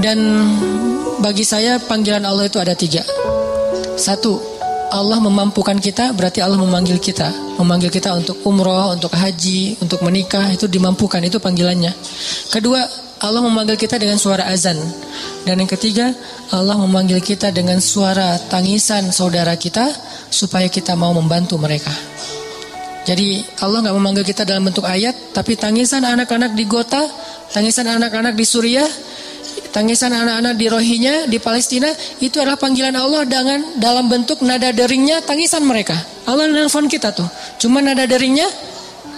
Dan bagi saya panggilan Allah itu ada 3. 1, Allah memampukan kita, berarti Allah memanggil kita. Memanggil kita untuk umroh, untuk haji, untuk menikah, itu dimampukan, itu panggilannya. Kedua, Allah memanggil kita dengan suara azan. Dan yang ketiga, Allah memanggil kita dengan suara tangisan saudara kita, supaya kita mau membantu mereka. Jadi Allah gak memanggil kita dalam bentuk ayat, tapi tangisan anak-anak di Gota, tangisan anak-anak di Suriah, tangisan anak-anak di Rohingya, di Palestina, itu adalah panggilan Allah dengan dalam bentuk nada deringnya, tangisan mereka. Allah nelfon kita tuh, cuma nada deringnya,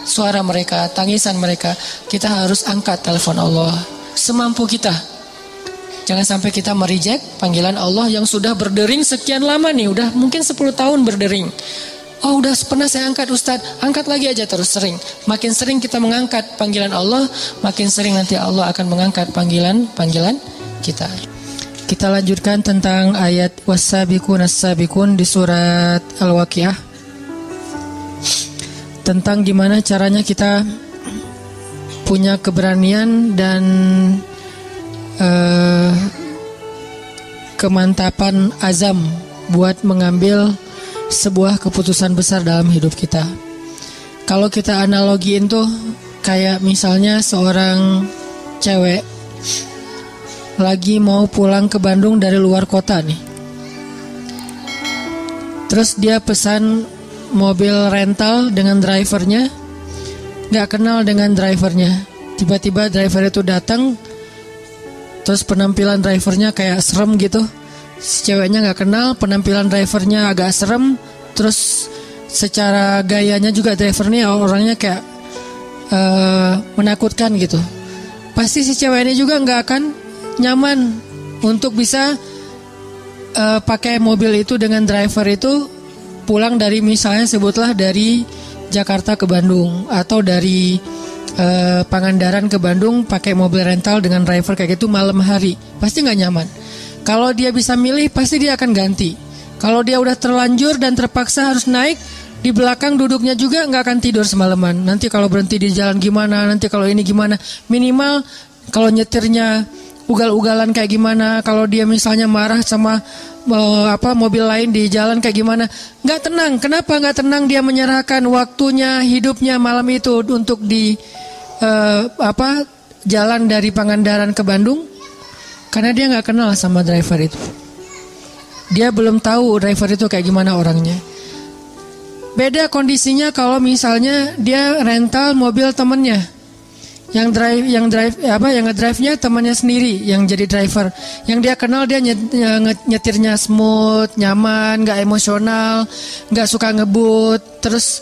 suara mereka, tangisan mereka. Kita harus angkat telepon Allah semampu kita. Jangan sampai kita mereject panggilan Allah yang sudah berdering sekian lama nih, udah mungkin 10 tahun berdering. Oh, udah pernah saya angkat Ustadz, angkat lagi aja terus sering. Makin sering kita mengangkat panggilan Allah, makin sering nanti Allah akan mengangkat panggilan kita. Kita lanjutkan tentang ayat was-sabiqun as-sabiqun di surat Al-Waqiah. Tentang gimana caranya kita punya keberanian dan kemantapan azam buat mengambil sebuah keputusan besar dalam hidup kita. Kalau kita analogiin tuh kayak misalnya seorang cewek lagi mau pulang ke Bandung dari luar kota nih. Terus dia pesan mobil rental dengan drivernya, gak kenal dengan drivernya. Tiba-tiba driver itu datang, terus penampilan drivernya kayak serem gitu. Si ceweknya gak kenal, penampilan drivernya agak serem, terus secara gayanya juga drivernya orangnya kayak menakutkan gitu. Pasti si cewek ini juga gak akan nyaman untuk bisa pakai mobil itu dengan driver itu pulang dari, misalnya sebutlah dari Jakarta ke Bandung, atau dari Pangandaran ke Bandung pakai mobil rental dengan driver kayak gitu malam hari. Pasti gak nyaman. Kalau dia bisa milih, pasti dia akan ganti. Kalau dia udah terlanjur dan terpaksa harus naik, di belakang duduknya juga nggak akan tidur semalaman. Nanti kalau berhenti di jalan gimana, nanti kalau ini gimana. Minimal kalau nyetirnya ugal-ugalan kayak gimana, kalau dia misalnya marah sama mobil lain di jalan kayak gimana. Nggak tenang. Kenapa nggak tenang? Dia menyerahkan waktunya, hidupnya malam itu untuk di jalan dari Pangandaran ke Bandung. Karena dia gak kenal sama driver itu. Dia belum tahu driver itu kayak gimana orangnya. Beda kondisinya kalau misalnya dia rental mobil temennya. Yang ngedrive-nya temannya sendiri yang jadi driver. Yang dia kenal, dia nyetirnya smooth, nyaman, gak emosional, gak suka ngebut, terus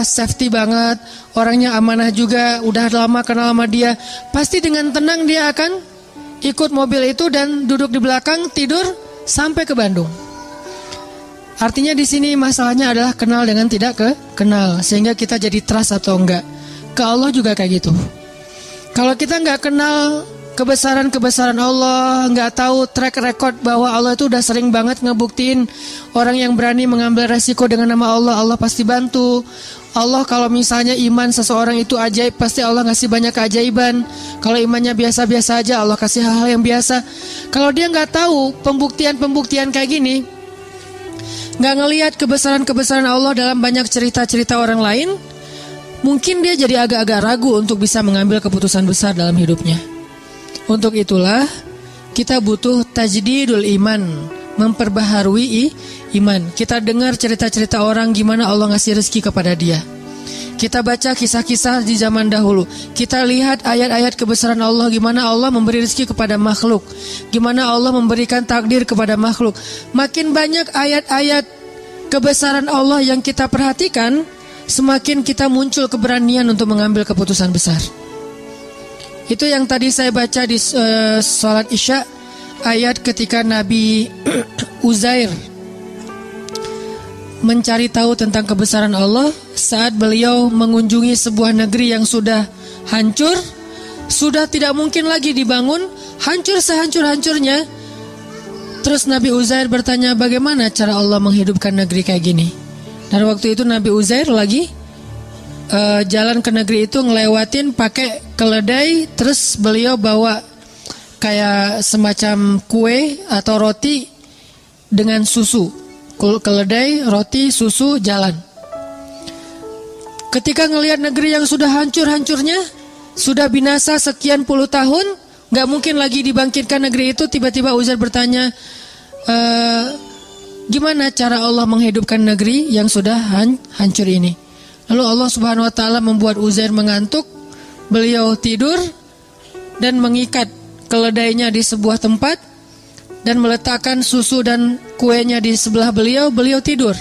safety banget. Orangnya amanah juga, udah lama kenal sama dia. Pasti dengan tenang dia akan ikut mobil itu dan duduk di belakang, tidur sampai ke Bandung. Artinya di sini masalahnya adalah kenal dengan tidak kenal, sehingga kita jadi trust atau enggak. Ke Allah juga kayak gitu. Kalau kita enggak kenal kebesaran Allah, enggak tahu track record bahwa Allah itu udah sering banget ngebuktiin orang yang berani mengambil resiko dengan nama Allah, Allah pasti bantu. Allah kalau misalnya iman seseorang itu ajaib, pasti Allah ngasih banyak keajaiban. Kalau imannya biasa-biasa aja, Allah kasih hal-hal yang biasa. Kalau dia nggak tahu pembuktian kayak gini, nggak ngelihat kebesaran Allah dalam banyak cerita-cerita orang lain, mungkin dia jadi agak-agak ragu untuk bisa mengambil keputusan besar dalam hidupnya. Untuk itulah kita butuh tajdidul iman, memperbaharui iman. Kita dengar cerita-cerita orang gimana Allah ngasih rezeki kepada dia. Kita baca kisah-kisah di zaman dahulu. Kita lihat ayat-ayat kebesaran Allah, gimana Allah memberi rezeki kepada makhluk, gimana Allah memberikan takdir kepada makhluk. Makin banyak ayat-ayat kebesaran Allah yang kita perhatikan, semakin kita muncul keberanian untuk mengambil keputusan besar. Itu yang tadi saya baca di sholat Isya, ayat ketika Nabi Uzair mencari tahu tentang kebesaran Allah saat beliau mengunjungi sebuah negeri yang sudah hancur, sudah tidak mungkin lagi dibangun, hancur sehancur-hancurnya. Terus Nabi Uzair bertanya, bagaimana cara Allah menghidupkan negeri kayak gini? Dan waktu itu Nabi Uzair lagi jalan ke negeri itu, ngelewatin pakai keledai. Terus beliau bawa kayak semacam kue atau roti dengan susu. Keledai, roti, susu, jalan. Ketika ngelihat negeri yang sudah hancur-hancurnya, sudah binasa sekian puluh tahun, gak mungkin lagi dibangkitkan negeri itu. Tiba-tiba Uzair bertanya, gimana cara Allah menghidupkan negeri yang sudah hancur ini? Lalu Allah Subhanahu wa Ta'ala membuat Uzair mengantuk. Beliau tidur dan mengikat keledainya di sebuah tempat dan meletakkan susu dan kuenya di sebelah beliau. Beliau tidur.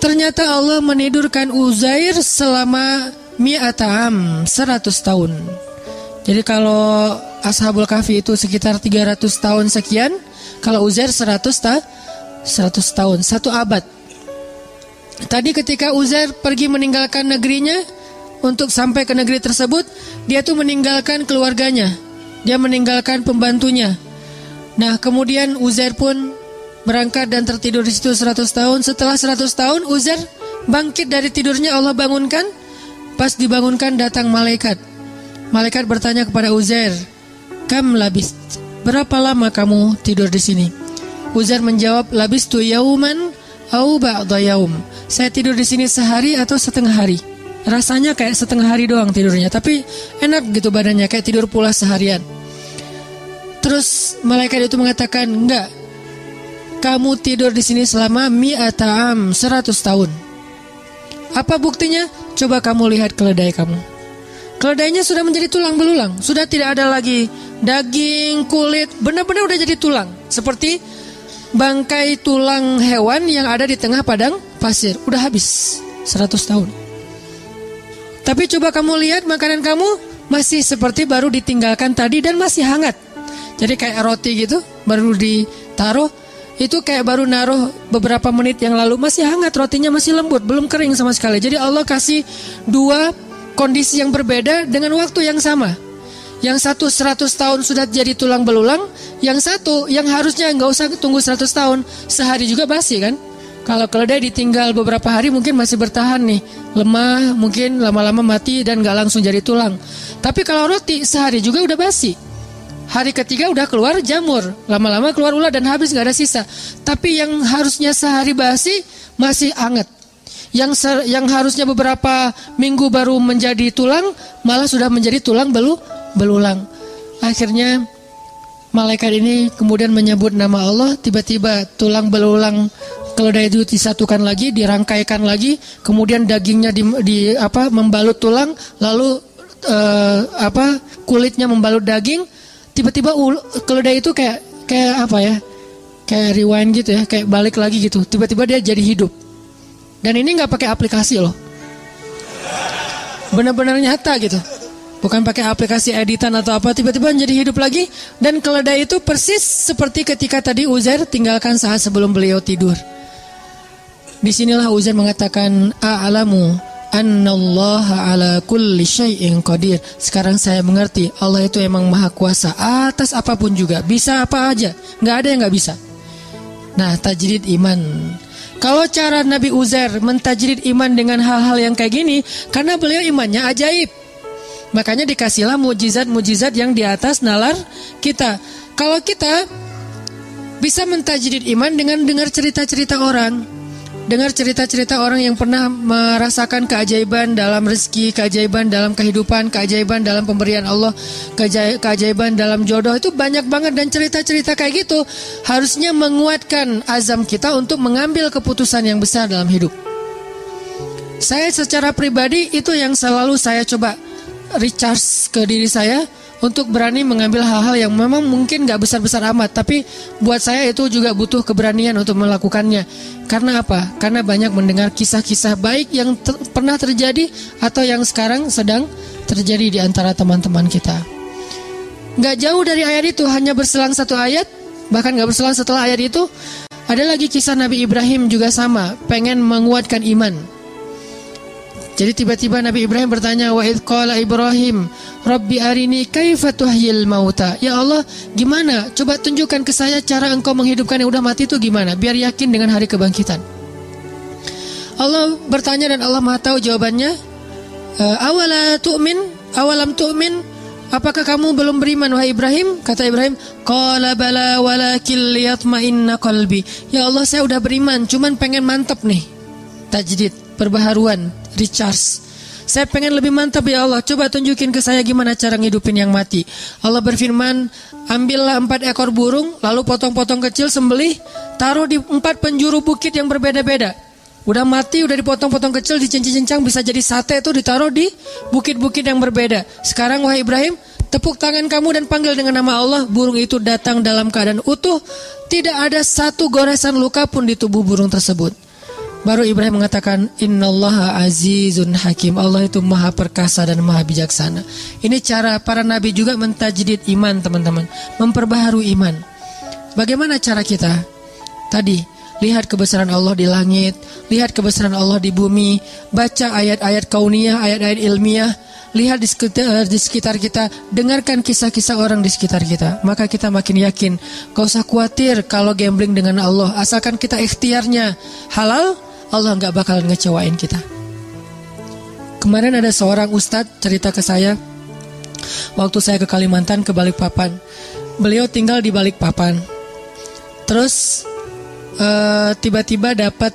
Ternyata Allah menidurkan Uzair selama 100 tahun. Jadi kalau Ashabul Kahfi itu sekitar 300 tahun sekian, kalau Uzair 100 tahun, 1 abad. Tadi ketika Uzair pergi meninggalkan negerinya untuk sampai ke negeri tersebut, dia tuh meninggalkan keluarganya, dia meninggalkan pembantunya. Nah, kemudian Uzair pun berangkat dan tertidur di situ 100 tahun. Setelah 100 tahun, Uzair bangkit dari tidurnya, Allah bangunkan. Pas dibangunkan datang malaikat. Malaikat bertanya kepada Uzair, "Kam labist? Berapa lama kamu tidur di sini?" Uzair menjawab, "Labistu yauman au ba'da yaum." Saya tidur di sini sehari atau setengah hari. Rasanya kayak setengah hari doang tidurnya, tapi enak gitu badannya, kayak tidur pula seharian. Terus malaikat itu mengatakan, "Enggak. Kamu tidur di sini selama 100 tahun. Apa buktinya? Coba kamu lihat keledai kamu. Keledainya sudah menjadi tulang belulang, sudah tidak ada lagi daging, kulit, benar-benar udah jadi tulang. Seperti bangkai tulang hewan yang ada di tengah padang pasir. Udah habis 100 tahun. Tapi coba kamu lihat makanan kamu masih seperti baru ditinggalkan tadi dan masih hangat. Jadi kayak roti gitu, baru ditaruh, itu kayak baru naruh beberapa menit yang lalu, masih hangat, rotinya masih lembut, belum kering sama sekali. Jadi Allah kasih 2 kondisi yang berbeda dengan waktu yang sama. Yang satu 100 tahun sudah jadi tulang belulang, yang satu yang harusnya nggak usah tunggu 100 tahun, sehari juga basi kan. Kalau keledai ditinggal beberapa hari mungkin masih bertahan nih, lemah, mungkin lama-lama mati dan nggak langsung jadi tulang. Tapi kalau roti sehari juga udah basi. Hari ketiga udah keluar jamur, lama-lama keluar ulat dan habis, nggak ada sisa. Tapi yang harusnya sehari basi masih hangat. Yang harusnya beberapa minggu baru menjadi tulang, malah sudah menjadi tulang belulang. Akhirnya malaikat ini kemudian menyebut nama Allah. Tiba-tiba tulang belulang keledai itu disatukan lagi, dirangkaikan lagi, kemudian dagingnya membalut tulang, lalu kulitnya membalut daging. Tiba-tiba keledai itu kayak apa ya? Kayak rewind gitu ya, kayak balik lagi gitu. Tiba-tiba dia jadi hidup. Dan ini nggak pakai aplikasi loh. Benar-benar nyata gitu. Bukan pakai aplikasi editan atau apa, tiba-tiba menjadi hidup lagi. Dan keledai itu persis seperti ketika tadi Uzair tinggalkan saat sebelum beliau tidur. Disinilah Uzair mengatakan, "A'lamu annallaha ala kulli syai'in qadir." Sekarang saya mengerti, Allah itu emang maha kuasa atas apapun juga. Bisa apa aja, gak ada yang gak bisa. Nah, tajrid iman. Kalau cara Nabi Uzair mentajrid iman dengan hal-hal yang kayak gini, karena beliau imannya ajaib, makanya dikasihlah mujizat-mujizat yang di atas nalar kita. Kalau kita bisa mentajrid iman dengan dengar cerita-cerita orang, dengar cerita-cerita orang yang pernah merasakan keajaiban dalam rezeki, keajaiban dalam kehidupan, keajaiban dalam pemberian Allah, keajaiban dalam jodoh, itu banyak banget. Dan cerita-cerita kayak gitu harusnya menguatkan azam kita untuk mengambil keputusan yang besar dalam hidup. Saya secara pribadi itu yang selalu saya coba recharge ke diri saya, untuk berani mengambil hal-hal yang memang mungkin gak besar-besar amat, tapi buat saya itu juga butuh keberanian untuk melakukannya. Karena apa? Karena banyak mendengar kisah-kisah baik yang pernah terjadi atau yang sekarang sedang terjadi di antara teman-teman kita. Gak jauh dari ayat itu, hanya berselang 1 ayat, bahkan gak berselang setelah ayat itu, ada lagi kisah Nabi Ibrahim juga sama, pengen menguatkan iman. Jadi tiba-tiba Nabi Ibrahim bertanya, "Wa idh qala Ibrahim, Rabbi arini kaifa tuhyil mauta." Ya Allah, gimana? Coba tunjukkan ke saya cara engkau menghidupkan yang udah mati itu gimana, biar yakin dengan hari kebangkitan. Allah bertanya dan Allah Maha tahu jawabannya. Awalam tu'min? apakah kamu belum beriman wahai Ibrahim? Kata Ibrahim, qala bala walakin liyatma'inna qalbi. Ya Allah, saya udah beriman, cuman pengen mantap nih. Tajdid, perbaharuan, recharge. Saya pengen lebih mantap ya Allah. Coba tunjukin ke saya gimana cara ngidupin yang mati. Allah berfirman, ambillah 4 ekor burung, lalu potong-potong kecil, sembelih, taruh di 4 penjuru bukit yang berbeda-beda. Udah mati, udah dipotong-potong kecil, dicincang-cincang, bisa jadi sate, itu ditaruh di bukit-bukit yang berbeda. Sekarang wahai Ibrahim, tepuk tangan kamu dan panggil dengan nama Allah. Burung itu datang dalam keadaan utuh, tidak ada satu goresan luka pun di tubuh burung tersebut. Baru Ibrahim mengatakan, innallaha azizun hakim. Allah itu maha perkasa dan maha bijaksana. Ini cara para nabi juga mentajdid iman, teman-teman, memperbaharui iman. Bagaimana cara kita? Tadi lihat kebesaran Allah di langit, lihat kebesaran Allah di bumi, baca ayat-ayat kauniyah, ayat-ayat ilmiah, lihat di sekitar kita, dengarkan kisah-kisah orang di sekitar kita. Maka kita makin yakin, gak usah khawatir kalau gambling dengan Allah. Asalkan kita ikhtiarnya halal, Allah gak bakal ngecewain kita. Kemarin ada seorang ustadz cerita ke saya, waktu saya ke Kalimantan, ke Balikpapan. Beliau tinggal di Balikpapan. Terus tiba-tiba dapat,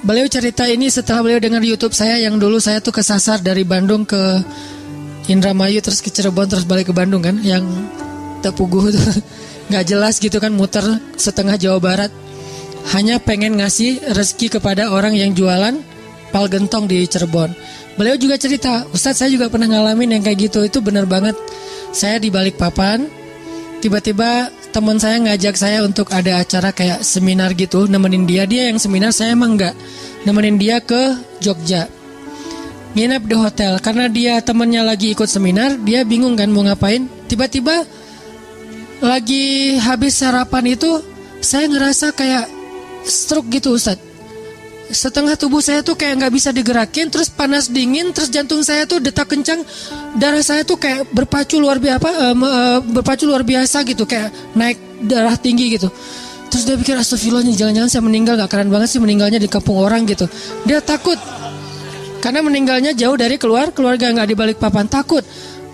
beliau cerita ini setelah beliau dengar YouTube saya yang dulu saya tuh kesasar dari Bandung ke Indramayu, terus ke Cirebon, terus balik ke Bandung kan, yang tepuguh tuh nggak jelas gitu kan, muter setengah Jawa Barat, hanya pengen ngasih rezeki kepada orang yang jualan pal gentong di Cirebon. Beliau juga cerita, Ustadz saya juga pernah ngalamin yang kayak gitu, itu benar banget. Saya di Balikpapan, tiba-tiba teman saya ngajak saya untuk ada acara kayak seminar gitu, nemenin dia yang seminar, saya emang enggak, nemenin dia ke Jogja, nginep di hotel, karena dia temannya lagi ikut seminar, dia bingung kan mau ngapain. Tiba-tiba lagi habis sarapan itu, saya ngerasa kayak stroke gitu Ustadz. Setengah tubuh saya tuh kayak gak bisa digerakin, terus panas dingin, terus jantung saya tuh detak kencang, darah saya tuh kayak berpacu luar biasa gitu, kayak naik darah tinggi gitu. Terus dia pikir, astagfirullah, jangan-jangan saya meninggal, gak keren banget sih meninggalnya di kampung orang gitu. Dia takut, karena meninggalnya jauh dari keluarga, gak di Balikpapan, takut.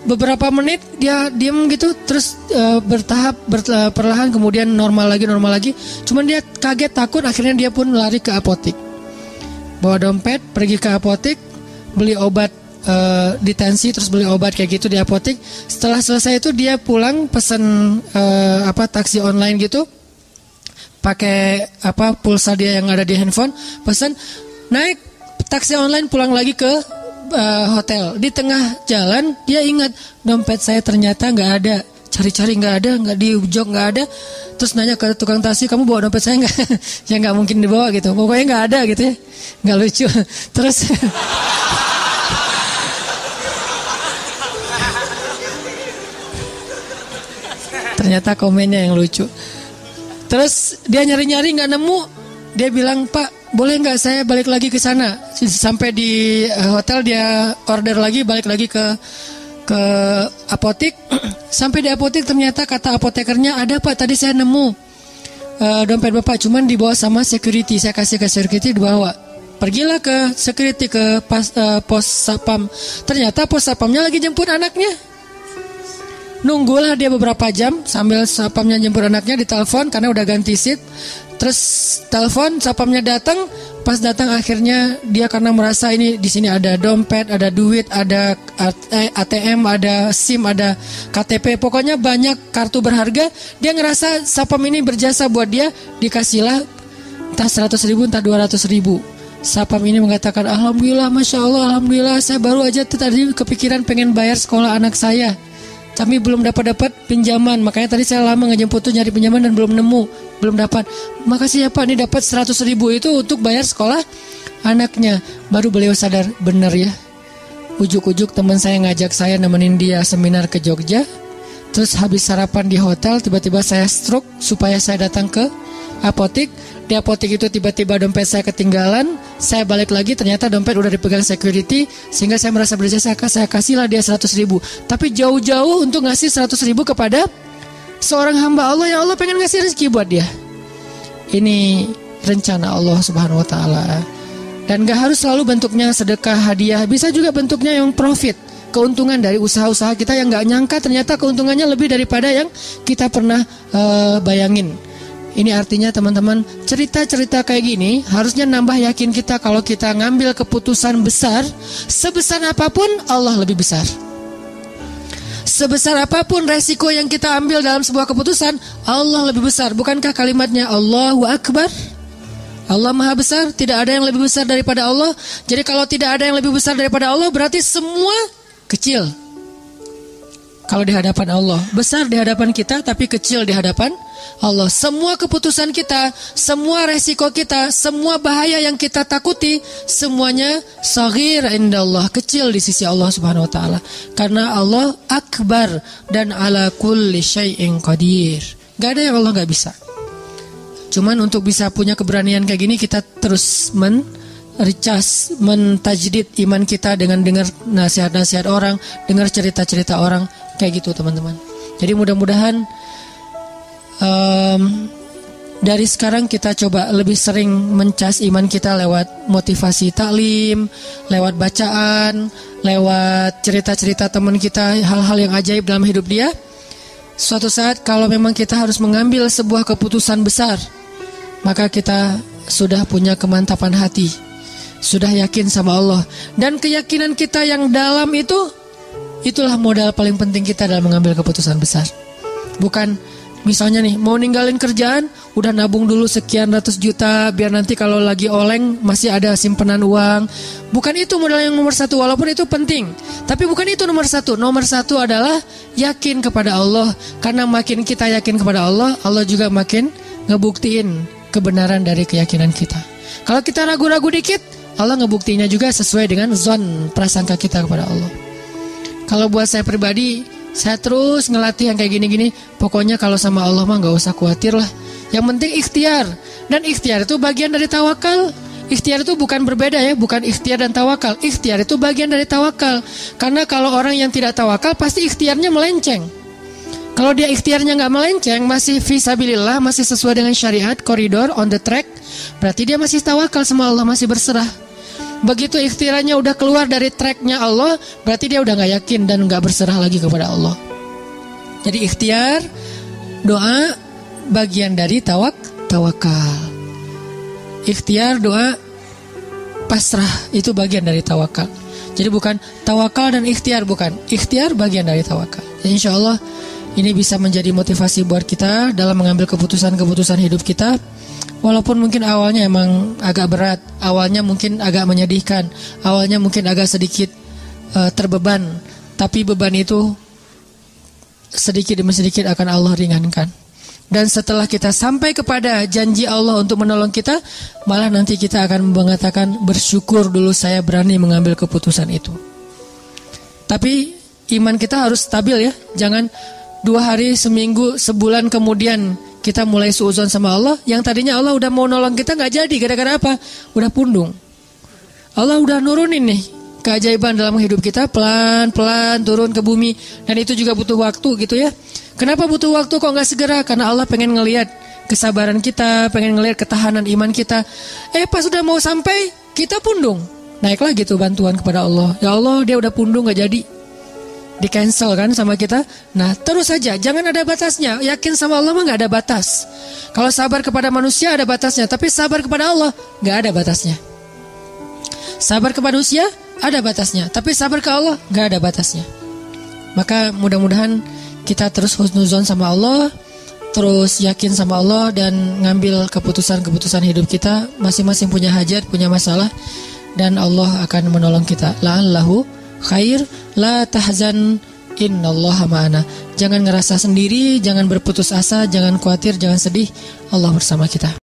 Beberapa menit dia diem gitu, terus bertahap, perlahan kemudian normal lagi. Cuman dia kaget, takut, akhirnya dia pun lari ke apotik. Bawa dompet, pergi ke apotik, beli obat ditensi, terus beli obat kayak gitu di apotik. Setelah selesai itu dia pulang, pesen taksi online gitu, pakai pulsa dia yang ada di handphone, pesen, naik taksi online, pulang lagi ke hotel. Di tengah jalan dia ingat, dompet saya ternyata nggak ada. Cari-cari nggak ada, nggak di jok nggak ada. Terus nanya ke tukang taksi, kamu bawa dompet saya nggak? Ya nggak mungkin dibawa gitu, pokoknya nggak ada gitu ya, nggak lucu. Terus ternyata komennya yang lucu. Terus dia nyari-nyari nggak nemu, dia bilang, Pak, boleh nggak saya balik lagi ke sana? Sampai di hotel dia order lagi, balik lagi ke apotik. Sampai di apotik ternyata kata apotekernya, ada Pak, tadi saya nemu dompet Bapak, cuman dibawa sama security. Saya kasih ke security, dibawa. Pergilah ke security, ke pos sapam. Ternyata pos sapamnya lagi jemput anaknya. Nunggulah dia beberapa jam sambil sapamnya jemput anaknya, ditelepon karena udah ganti seat. Terus telepon, sapamnya datang. Pas datang akhirnya dia karena merasa ini di sini ada dompet, ada duit, ada ATM, ada SIM, ada KTP, pokoknya banyak kartu berharga. Dia ngerasa sapam ini berjasa buat dia, dikasihlah entah 100.000 entah 200.000. Sapam ini mengatakan, alhamdulillah, masya Allah, alhamdulillah, saya baru aja tadi kepikiran pengen bayar sekolah anak saya, tapi belum dapat pinjaman, makanya tadi saya lama ngejemput tuh nyari pinjaman dan belum dapat. Makasih ya Pak, ini dapat 100.000 itu untuk bayar sekolah anaknya. Baru beliau sadar, bener ya, ujuk-ujuk teman saya ngajak saya nemenin dia seminar ke Jogja. Terus habis sarapan di hotel, tiba-tiba saya stroke supaya saya datang ke apotik. Di apotik itu tiba-tiba dompet saya ketinggalan. Saya balik lagi, ternyata dompet udah dipegang security. Sehingga saya merasa berjasa, saya kasihlah dia 100.000. Tapi jauh-jauh untuk ngasih 100.000 kepada seorang hamba Allah yang Allah pengen ngasih rezeki buat dia. Ini rencana Allah Subhanahu Wa Taala. Dan gak harus selalu bentuknya sedekah, hadiah, bisa juga bentuknya yang profit. keuntungan dari usaha-usaha kita yang nggak nyangka ternyata keuntungannya lebih daripada yang kita pernah bayangin. Ini artinya teman-teman, cerita-cerita kayak gini harusnya nambah yakin kita kalau kita ngambil keputusan besar, sebesar apapun Allah lebih besar. Sebesar apapun resiko yang kita ambil dalam sebuah keputusan, Allah lebih besar. Bukankah kalimatnya Allahu Akbar? Allah Maha Besar, tidak ada yang lebih besar daripada Allah. Jadi kalau tidak ada yang lebih besar daripada Allah, berarti semua kecil kalau di hadapan Allah. Besar di hadapan kita, tapi kecil di hadapan Allah. Semua keputusan kita, semua resiko kita, semua bahaya yang kita takuti, semuanya saghir indallah, kecil di sisi Allah Subhanahu wa taala. Karena Allah akbar dan ala kulli syai'in qadir. Gak ada yang Allah gak bisa. Cuman untuk bisa punya keberanian kayak gini, kita terus recas, mentajdid iman kita dengan dengar nasihat-nasihat orang, dengar cerita-cerita orang, kayak gitu teman-teman. Jadi mudah-mudahan dari sekarang kita coba lebih sering mencas iman kita lewat motivasi taklim, lewat bacaan, lewat cerita-cerita teman kita, hal-hal yang ajaib dalam hidup dia. Suatu saat kalau memang kita harus mengambil sebuah keputusan besar, maka kita sudah punya kemantapan hati, sudah yakin sama Allah. Dan keyakinan kita yang dalam itulah modal paling penting kita dalam mengambil keputusan besar. Bukan misalnya nih, mau ninggalin kerjaan, udah nabung dulu sekian ratus juta, biar nanti kalau lagi oleng masih ada simpanan uang. Bukan itu modal yang nomor satu, walaupun itu penting. Tapi bukan itu nomor satu. Nomor satu adalah yakin kepada Allah. Karena makin kita yakin kepada Allah, Allah juga makin ngebuktiin kebenaran dari keyakinan kita. Kalau kita ragu-ragu dikit, Allah ngebuktinya juga sesuai dengan zon, prasangka kita kepada Allah. Kalau buat saya pribadi, saya terus ngelatih yang kayak gini-gini. Pokoknya kalau sama Allah mah gak usah khawatir lah. Yang penting ikhtiar. Dan ikhtiar itu bagian dari tawakal. Ikhtiar itu bukan berbeda ya, bukan ikhtiar dan tawakal. Ikhtiar itu bagian dari tawakal. Karena kalau orang yang tidak tawakal, pasti ikhtiarnya melenceng. Kalau dia ikhtiarnya gak melenceng, masih fisabilillah, masih sesuai dengan syariat, koridor, on the track, berarti dia masih tawakal sama Allah, masih berserah. Begitu ikhtiarnya udah keluar dari tracknya Allah, berarti dia udah gak yakin dan gak berserah lagi kepada Allah. Jadi ikhtiar, doa, bagian dari tawakal. Ikhtiar, doa, pasrah, itu bagian dari tawakal. Jadi bukan tawakal dan ikhtiar, bukan. Ikhtiar bagian dari tawakal. Insya Allah ini bisa menjadi motivasi buat kita dalam mengambil keputusan-keputusan hidup kita. Walaupun mungkin awalnya emang agak berat, awalnya mungkin agak menyedihkan, awalnya mungkin agak sedikit terbeban, tapi beban itu sedikit demi sedikit akan Allah ringankan. Dan setelah kita sampai kepada janji Allah untuk menolong kita, malah nanti kita akan mengatakan, bersyukur dulu saya berani mengambil keputusan itu. Tapi iman kita harus stabil ya, jangan 2 hari, seminggu, sebulan kemudian kita mulai suudzon sama Allah. Yang tadinya Allah udah mau nolong kita, gak jadi. Gara-gara apa? Udah pundung. Allah udah nurunin nih keajaiban dalam hidup kita, pelan-pelan turun ke bumi. Dan itu juga butuh waktu gitu ya. Kenapa butuh waktu kok gak segera? Karena Allah pengen ngelihat kesabaran kita, pengen ngelihat ketahanan iman kita. Pas udah mau sampai, kita pundung. Naik lagi tuh bantuan kepada Allah. Ya Allah, dia udah pundung gak jadi. Di cancel kan sama kita. Nah terus saja, jangan ada batasnya. Yakin sama Allah mah gak ada batas. Kalau sabar kepada manusia ada batasnya, tapi sabar kepada Allah gak ada batasnya. Sabar kepada manusia ada batasnya, tapi sabar ke Allah gak ada batasnya. Maka mudah-mudahan kita terus husnuzon sama Allah, terus yakin sama Allah, dan ngambil keputusan-keputusan hidup kita. Masing-masing punya hajat, punya masalah, dan Allah akan menolong kita. La'allahu khair, la tahzan, innallaha ma'ana. Jangan ngerasa sendiri, jangan berputus asa, jangan khawatir, jangan sedih. Allah bersama kita.